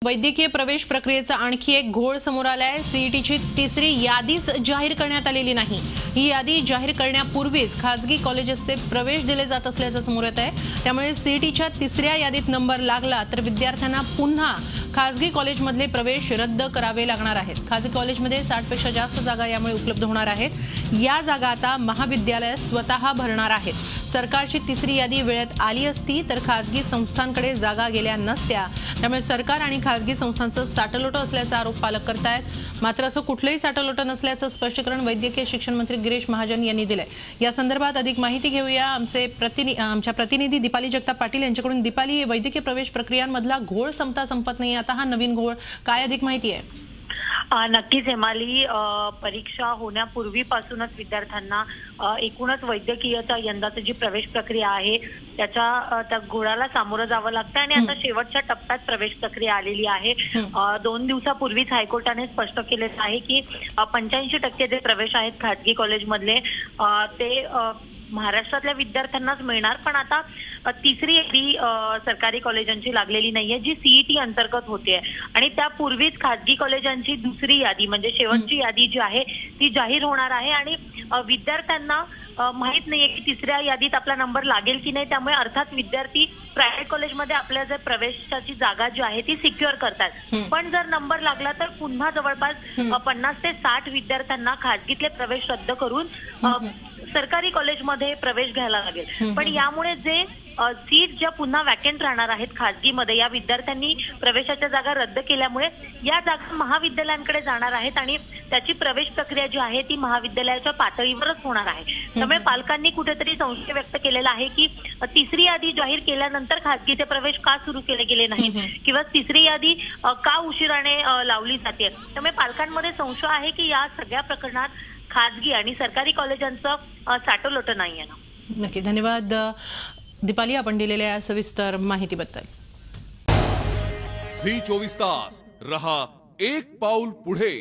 वैद्यकीय प्रवेश प्रक्रियेचा आणखी एक घोळ समोर आलाय। सीईटीची तिसरी यादीच जाहीर करण्यात आलेली नाही। ही यादी जाहीर करण्यापूर्वीच खासगी कॉलेजेसचे प्रवेश दिले जात असल्याचं समोर येत आहे। त्यामुळे सीईटीच्या तिसऱ्या यादीत नंबर लागला तर विद्यार्थ्यांना पुन्हा खासगी कॉलेजमधले प्रवेश रद्द करावे लागणार आहेत। खासगी कॉलेजमध्ये 60 पेक्षा जास्त जागा यामुळे उपलब्ध होणार आहेत। या जागा आता महाविद्यालय स्वतः भरणार आहेत। सरकारची तिसरी यादी वेळेत आली असती तर खासगी संस्थांकडे जागा गेल्या नसत्या। त्यामुळे सरकार आणि खासगी संस्थांचं साटलोटं असल्याचा आरोप पालक करतायत। मात्र असं कुठलंही साटलोटं नसल्याचं स्पष्टीकरण वैद्यकीय शिक्षण मंत्री गिरीश महाजन यांनी दिलंय। या संदर्भात अधिक माहिती घेऊया आमच्या प्रतिनिधी दीपाली जगताप पाटील यांच्याकडून। दीपाली, वैद्यकीय प्रवेश प्रक्रियांमधला घोळ संपत नाही, आता हा नवीन घोळ काय, अधिक माहिती आहे? नक्कीच हेमाली, परीक्षा होण्यापूर्वीपासूनच विद्यार्थ्यांना एकूणच वैद्यकीयचा यंदाची जी प्रवेश प्रक्रिया आहे त्या घोळाला सामोरं जावं लागतं आणि आता शेवटच्या टप्प्यात प्रवेश प्रक्रिया आलेली आहे। 2 दिवसापूर्वीच हायकोर्टाने स्पष्ट केलेलं आहे की 85% जे प्रवेश आहेत खासगी कॉलेजमधले ते महाराष्ट्रातल्या विद्यार्थ्यांनाच मिळणार। पण आता तिसरी यादी सरकारी कॉलेजांची लागलेली नाहीये, जी सीईटी अंतर्गत होते आणि त्यापूर्वीच खासगी कॉलेजांची दुसरी यादी म्हणजे शेवटची यादी जी आहे ती जाहीर होणार आहे आणि विद्यार्थ्यांना माहित नाहीये की तिसऱ्या यादीत आपला नंबर लागेल की नाही। त्यामुळे अर्थात विद्यार्थी प्रायव्हेट कॉलेजमध्ये आपल्या जर प्रवेशाची जागा जी आहे ती सिक्युअर करतात। पण जर नंबर लागला तर पुन्हा जवळपास 50 ते 60 विद्यार्थ्यांना खासगीतले प्रवेश रद्द करून सरकारी कॉलेजमध्ये प्रवेश घ्यायला लागेल। पण यामुळे जे सीट ज्या पुन्हा वॅकंट राहणार आहेत खासगीमध्ये, या विद्यार्थ्यांनी प्रवेशाच्या जागा रद्द केल्यामुळे या जागा महाविद्यालयांकडे जाणार आहेत आणि त्याची प्रवेश प्रक्रिया जी आहे ती महाविद्यालयाच्या पातळीवरच होणार आहे। त्यामुळे पालकांनी कुठेतरी संशय व्यक्त केलेला आहे की तिसरी यादी जाहीर केल्यानंतर खासगीचे प्रवेश का सुरू केले गेले नाहीत किंवा तिसरी यादी का उशिराने लावली जाते। त्यामुळे पालकांमध्ये संशय आहे की या सगळ्या प्रकरणात खासगी आणि सरकारी कॉलेजांचं साटलोटं नाहीये ना। नक्की, धन्यवाद दीपाली आपण दिलेल्या सविस्तर माहितीबद्दल। झी 24 तास रहा एक पाऊल पुढे।